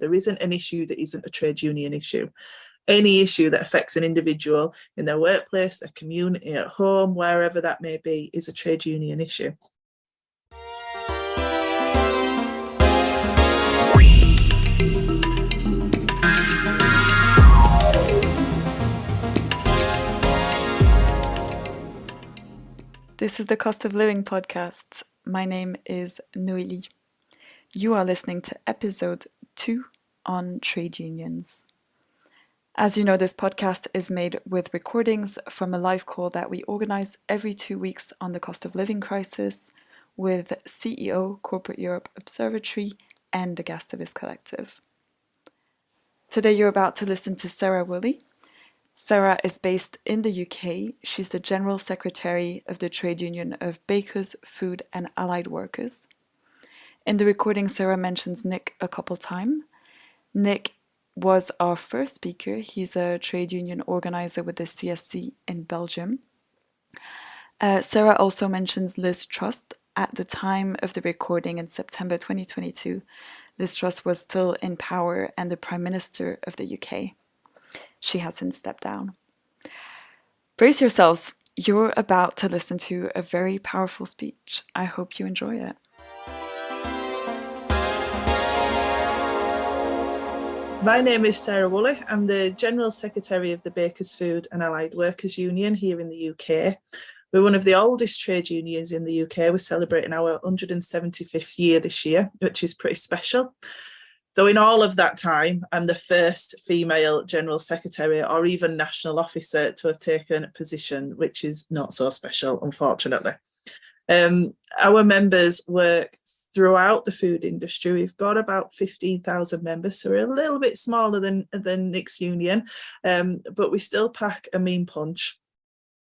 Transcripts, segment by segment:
There isn't an issue that isn't a trade union issue. Any issue that affects an individual in their workplace, their community, at home, wherever that may be, is a trade union issue. This is the Cost of Living podcast. My name is Noélie. You are listening to episode 2 on trade unions. As you know, this podcast is made with recordings from a live call that we organize every 2 weeks on the cost of living crisis with CEO Corporate Europe Observatory and the Gastavist Collective. Today you're about to listen to Sarah Woolley. Sarah is based in the UK. She's the General Secretary of the Trade Union of Bakers, Food and Allied Workers. In the recording, Sarah mentions Nick a couple times. Nick was our first speaker. He's a trade union organizer with the CSC in Belgium. Sarah also mentions Liz Truss. At the time of the recording in September 2022, Liz Truss was still in power and the Prime Minister of the UK. She has since stepped down. Brace yourselves. You're about to listen to a very powerful speech. I hope you enjoy it. My name is Sarah Woolley. I'm the General Secretary of the Bakers, Food and Allied Workers Union here in the UK. We're one of the oldest trade unions in the UK. We're celebrating our 175th year this year, which is pretty special. Though in all of that time, I'm the first female General Secretary or even National Officer to have taken a position, which is not so special, unfortunately. Our members work throughout the food industry. We've got about 15,000 members, so we're a little bit smaller than Nick's union, but we still pack a mean punch.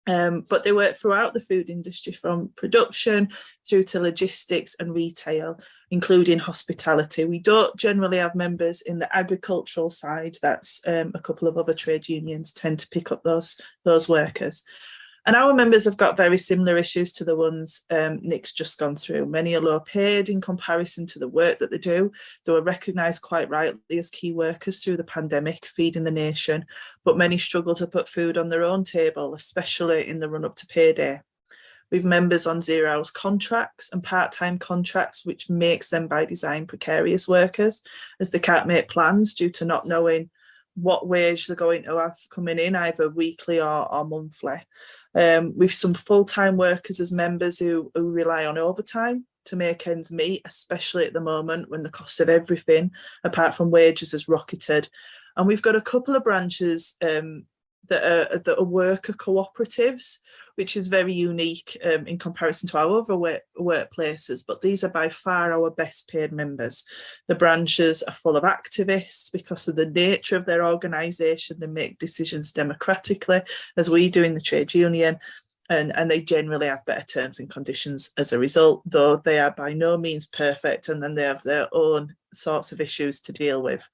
But they work throughout the food industry, from production through to logistics and retail, including hospitality. We don't generally have members in the agricultural side. That's a couple of other trade unions tend to pick up those workers. And our members have got very similar issues to the ones Nick's just gone through. Many are low paid in comparison to the work that they do. They were recognised quite rightly as key workers through the pandemic, feeding the nation, but many struggle to put food on their own table, especially in the run-up to payday. We've members on 0 hours contracts and part-time contracts, which makes them by design precarious workers, as they can't make plans due to not knowing what wage they're going to have coming in, either weekly or monthly. We've some full-time workers as members who rely on overtime to make ends meet, especially at the moment when the cost of everything, apart from wages, has rocketed. And we've got a couple of branches that are worker cooperatives, which is very unique in comparison to our other workplaces, but these are by far our best paid members. The branches are full of activists because of the nature of their organisation. They make decisions democratically, as we do in the trade union, and they generally have better terms and conditions as a result, though they are by no means perfect, and then they have their own sorts of issues to deal with,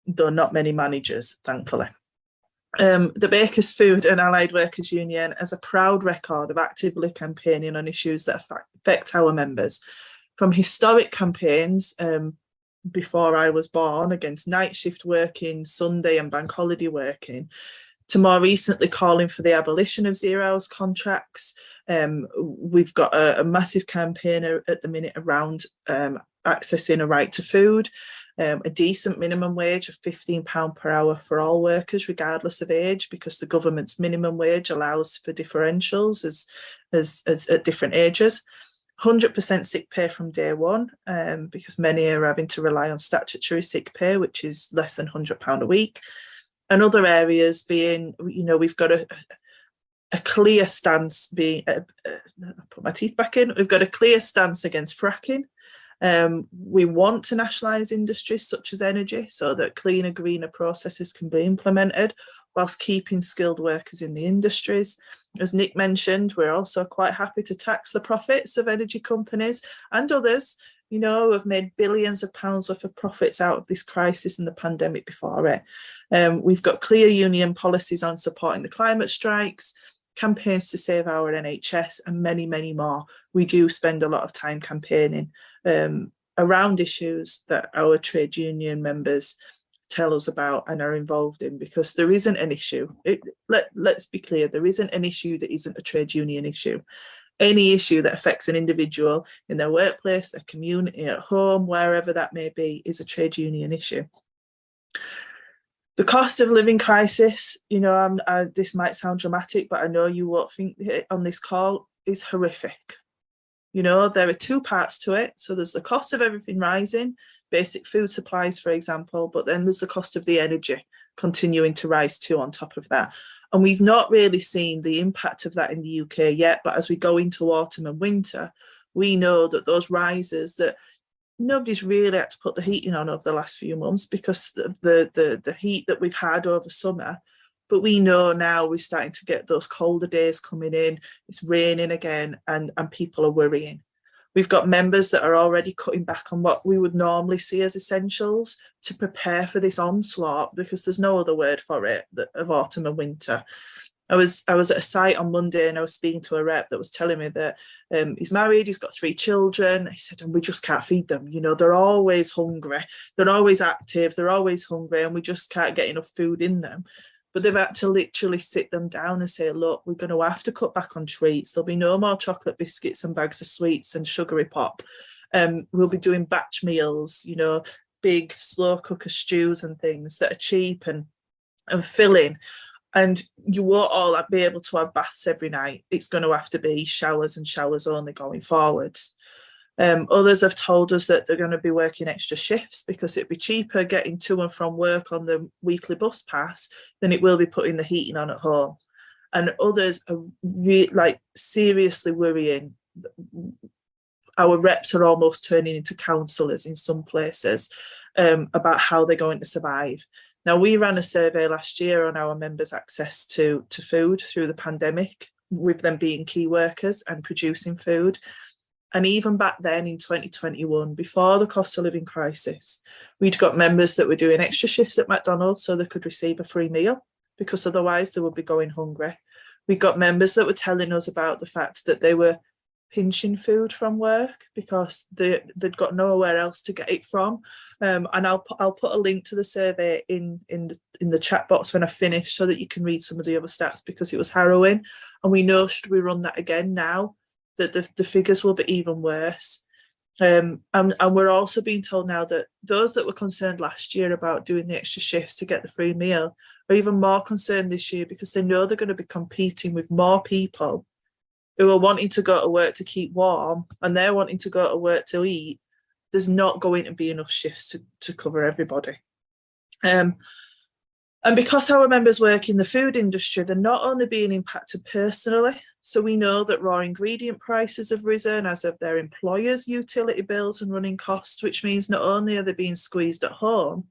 though not many managers, thankfully. The Bakers, Food and Allied Workers Union has a proud record of actively campaigning on issues that affect our members, from historic campaigns before I was born against night shift working, Sunday and bank holiday working, to more recently calling for the abolition of 0 hours contracts. We've got a massive campaign at the minute around accessing a right to food, a decent minimum wage of £15 per hour for all workers, regardless of age, because the government's minimum wage allows for differentials as at different ages. 100% sick pay from day one, because many are having to rely on statutory sick pay, which is less than £100 a week. And other areas being, we've got a clear stance being, I put my teeth back in, we've got a clear stance against fracking. We want to nationalise industries such as energy so that cleaner, greener processes can be implemented whilst keeping skilled workers in the industries. As Nick mentioned, we're also quite happy to tax the profits of energy companies and others, who have made billions of pounds worth of profits out of this crisis and the pandemic before it. We've got clear union policies on supporting the climate strikes, campaigns to save our NHS, and many, many more. We do spend a lot of time campaigning around issues that our trade union members tell us about and are involved in, because there isn't an issue. Let's be clear, there isn't an issue that isn't a trade union issue. Any issue that affects an individual in their workplace, their community, at home, wherever that may be, is a trade union issue. The cost of living crisis, this might sound dramatic, but I know you won't think it on this call, is horrific. There are two parts to it. So there's the cost of everything rising, basic food supplies, for example, but then there's the cost of the energy continuing to rise too on top of that. And we've not really seen the impact of that in the UK yet, but as we go into autumn and winter, we know that those rises that nobody's really had to put the heating on over the last few months because of the heat that we've had over summer. But we know now we're starting to get those colder days coming in, it's raining again, and people are worrying. We've got members that are already cutting back on what we would normally see as essentials to prepare for this onslaught, because there's no other word for it, of autumn and winter. I was at a site on Monday and I was speaking to a rep that was telling me that he's married, he's got 3 children. He said, and we just can't feed them. They're always hungry, they're always active, they're always hungry, and we just can't get enough food in them. But they've had to literally sit them down and say, look, we're going to have to cut back on treats. There'll be no more chocolate biscuits and bags of sweets and sugary pop. We'll be doing batch meals, big slow cooker stews and things that are cheap and filling. And you won't all be able to have baths every night. It's going to have to be showers and showers only going forwards. Others have told us that they're going to be working extra shifts because it'd be cheaper getting to and from work on the weekly bus pass than it will be putting the heating on at home. And others are seriously worrying. Our reps are almost turning into counsellors in some places about how they're going to survive. Now, we ran a survey last year on our members' access to food through the pandemic, with them being key workers and producing food. And even back then in 2021, before the cost of living crisis, we'd got members that were doing extra shifts at McDonald's so they could receive a free meal, because otherwise they would be going hungry. We got members that were telling us about the fact that they were pinching food from work because they'd got nowhere else to get it from. And I'll put a link to the survey in the chat box when I finish, so that you can read some of the other stats, because it was harrowing. And we know, should we run that again now, that the figures will be even worse. And we're also being told now that those that were concerned last year about doing the extra shifts to get the free meal are even more concerned this year, because they know they're going to be competing with more people who are wanting to go to work to keep warm, and they're wanting to go to work to eat. There's not going to be enough shifts to cover everybody. And because our members work in the food industry, they're not only being impacted personally. So we know that raw ingredient prices have risen, as have their employers' utility bills and running costs, which means not only are they being squeezed at home,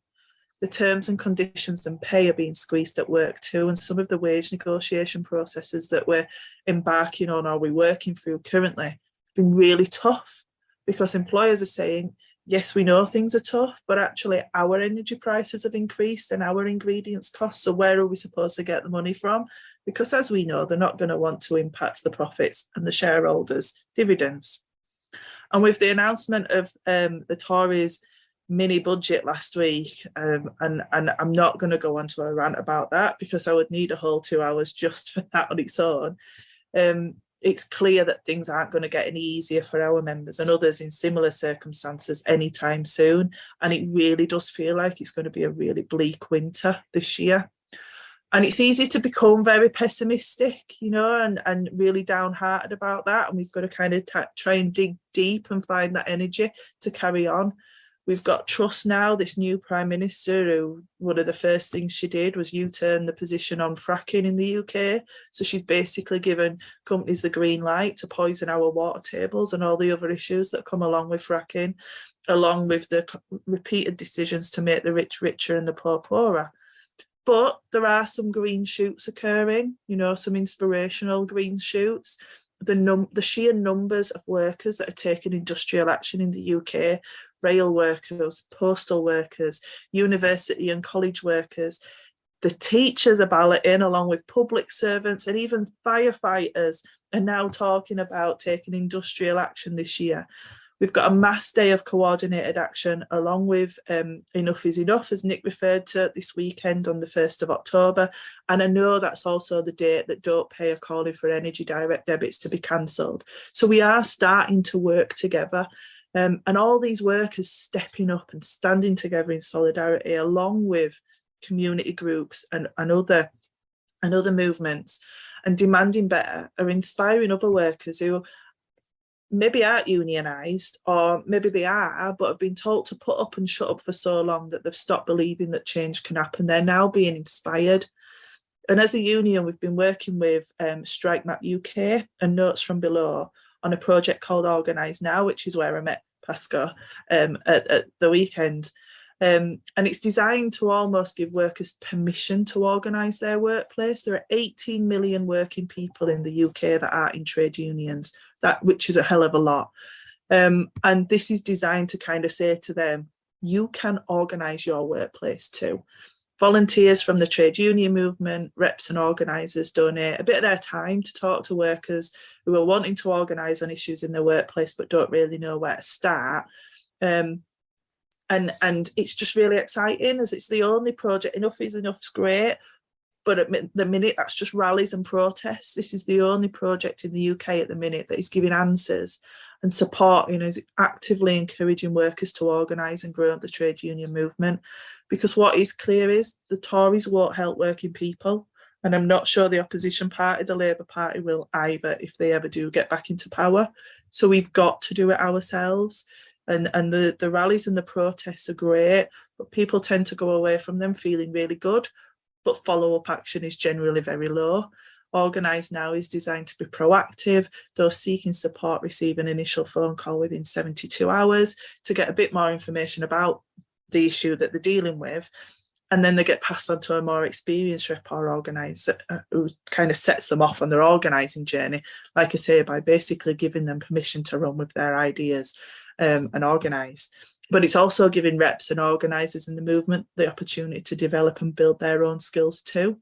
the terms and conditions and pay are being squeezed at work too. And some of the wage negotiation processes that we're embarking on, or we're working through currently, have been really tough, because employers are saying, yes, we know things are tough, but actually our energy prices have increased and our ingredients costs. So where are we supposed to get the money from? Because as we know, they're not going to want to impact the profits and the shareholders' dividends. And with the announcement of the Tories' mini budget last week, and I'm not going to go on to a rant about that, because I would need a whole 2 hours just for that on its own. It's clear that things aren't going to get any easier for our members and others in similar circumstances anytime soon. And it really does feel like it's going to be a really bleak winter this year. And it's easy to become very pessimistic, and really downhearted about that. And we've got to kind of try and dig deep and find that energy to carry on. We've got Truss now, this new Prime Minister, who one of the first things she did was U-turn the position on fracking in the UK. So she's basically given companies the green light to poison our water tables and all the other issues that come along with fracking, along with the repeated decisions to make the rich richer and the poor poorer. But there are some green shoots occurring, some inspirational green shoots. The sheer numbers of workers that are taking industrial action in the UK, rail workers, postal workers, university and college workers, the teachers are balloting, along with public servants, and even firefighters are now talking about taking industrial action this year. We've got a mass day of coordinated action along with Enough is Enough, as Nick referred to, this weekend on the 1st of October. And I know that's also the date that Don't Pay are calling for energy direct debits to be cancelled. So we are starting to work together. And all these workers stepping up and standing together in solidarity along with community groups and other movements and demanding better are inspiring other workers who maybe aren't unionised, or maybe they are, but have been told to put up and shut up for so long that they've stopped believing that change can happen. They're now being inspired. And as a union, we've been working with Strike Map UK and Notes from Below on a project called Organise Now, which is where I met Pascal at the weekend. And it's designed to almost give workers permission to organise their workplace. There are 18 million working people in the UK that are in trade unions, which is a hell of a lot. And this is designed to kind of say to them, you can organise your workplace too. Volunteers from the trade union movement, reps and organisers donate a bit of their time to talk to workers who are wanting to organise on issues in their workplace but don't really know where to start. And it's just really exciting, as it's the only project. Enough is Enough's great, but at the minute that's just rallies and protests. This is the only project in the UK at the minute that is giving answers and support, is actively encouraging workers to organise and grow the trade union movement. Because what is clear is the Tories won't help working people, and I'm not sure the opposition party, the Labour Party, will either if they ever do get back into power. So we've got to do it ourselves. And the rallies and the protests are great, but people tend to go away from them feeling really good, but follow-up action is generally very low. Organise Now is designed to be proactive. Those seeking support receive an initial phone call within 72 hours to get a bit more information about the issue that they're dealing with. And then they get passed on to a more experienced rep or organiser who kind of sets them off on their organising journey, like I say, by basically giving them permission to run with their ideas and organise. But it's also giving reps and organisers in the movement the opportunity to develop and build their own skills too.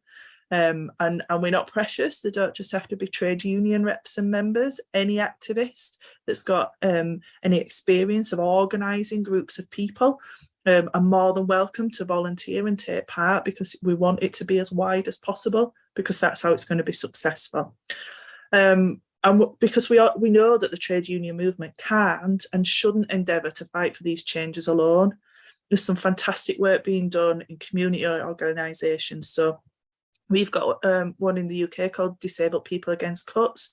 And we're not precious. They don't just have to be trade union reps and members. Any activist that's got any experience of organising groups of people are more than welcome to volunteer and take part, because we want it to be as wide as possible, because that's how it's going to be successful. And because we know that the trade union movement can't and shouldn't endeavour to fight for these changes alone. There's some fantastic work being done in community organisations. So we've got one in the UK called Disabled People Against Cuts,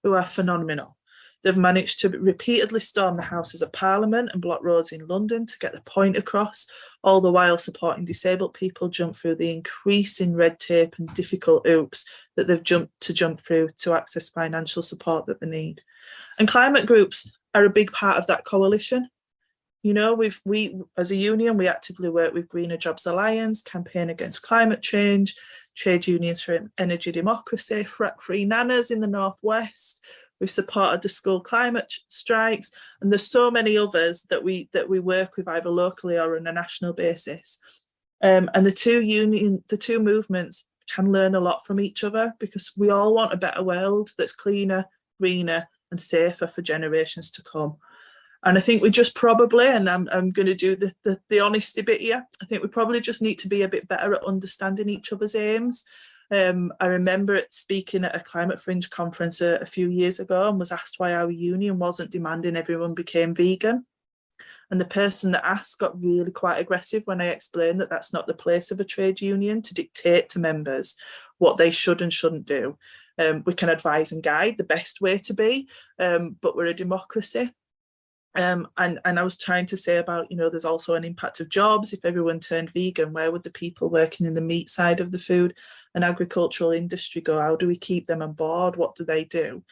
who are phenomenal. They've managed to repeatedly storm the Houses of Parliament and block roads in London to get the point across, all the while supporting disabled people jump through the increasing red tape and difficult hoops that they've jump through to access financial support that they need. And climate groups are a big part of that coalition. We as a union, we actively work with Greener Jobs Alliance, Campaign Against Climate Change, Trade Unions for Energy Democracy, Free Nanas in the Northwest. We've supported the school climate strikes, and there's so many others that we work with either locally or on a national basis. And the two movements can learn a lot from each other, because we all want a better world that's cleaner, greener, and safer for generations to come. And I think we just probably, and I'm going to do the honesty bit here, I think we probably just need to be a bit better at understanding each other's aims. I remember speaking at a Climate Fringe conference a few years ago and was asked why our union wasn't demanding everyone became vegan. And the person that asked got really quite aggressive when I explained that that's not the place of a trade union to dictate to members what they should and shouldn't do. We can advise and guide the best way to be, but we're a democracy. And I was trying to say about, there's also an impact of jobs. If everyone turned vegan, where would the people working in the meat side of the food and agricultural industry go? How do we keep them on board? What do they do?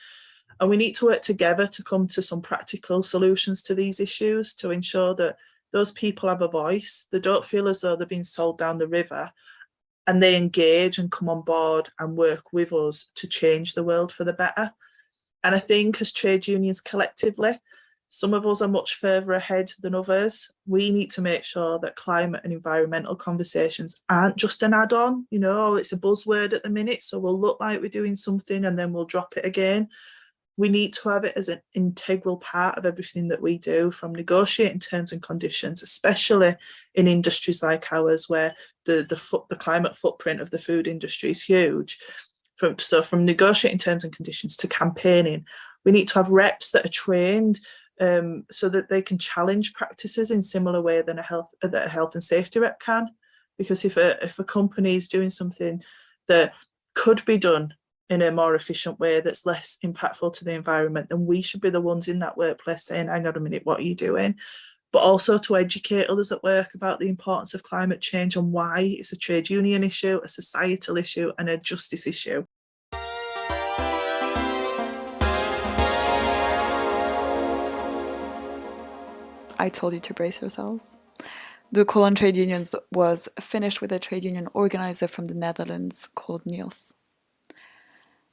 And we need to work together to come to some practical solutions to these issues, to ensure that those people have a voice. They don't feel as though they're being sold down the river, and they engage and come on board and work with us to change the world for the better. And I think as trade unions collectively, some of us are much further ahead than others. We need to make sure that climate and environmental conversations aren't just an add-on. It's a buzzword at the minute, so we'll look like we're doing something and then we'll drop it again. we need to have it as an integral part of everything that we do, from negotiating terms and conditions, especially in industries like ours, where the climate footprint of the food industry is huge. From negotiating terms and conditions to campaigning, we need to have reps that are trained so that they can challenge practices in similar way than a health and safety rep can. Because if a company is doing something that could be done in a more efficient way that's less impactful to the environment, then we should be the ones in that workplace saying, hang on a minute, what are you doing? But also to educate others at work about the importance of climate change and why it's a trade union issue, a societal issue, and a justice issue. I told you to brace yourselves. The call on trade unions was finished with a trade union organizer from the Netherlands called Niels.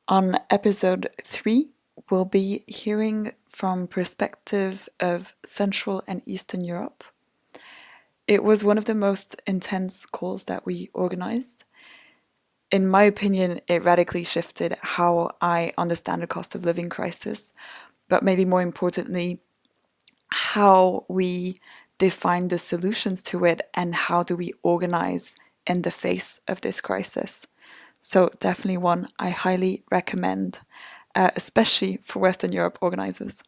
On episode 3, we'll be hearing from perspective of Central and Eastern Europe. It was one of the most intense calls that we organized. In my opinion, it radically shifted how I understand the cost of living crisis, but maybe more importantly, how we define the solutions to it and how do we organize in the face of this crisis. So definitely one I highly recommend, especially for Western Europe organizers.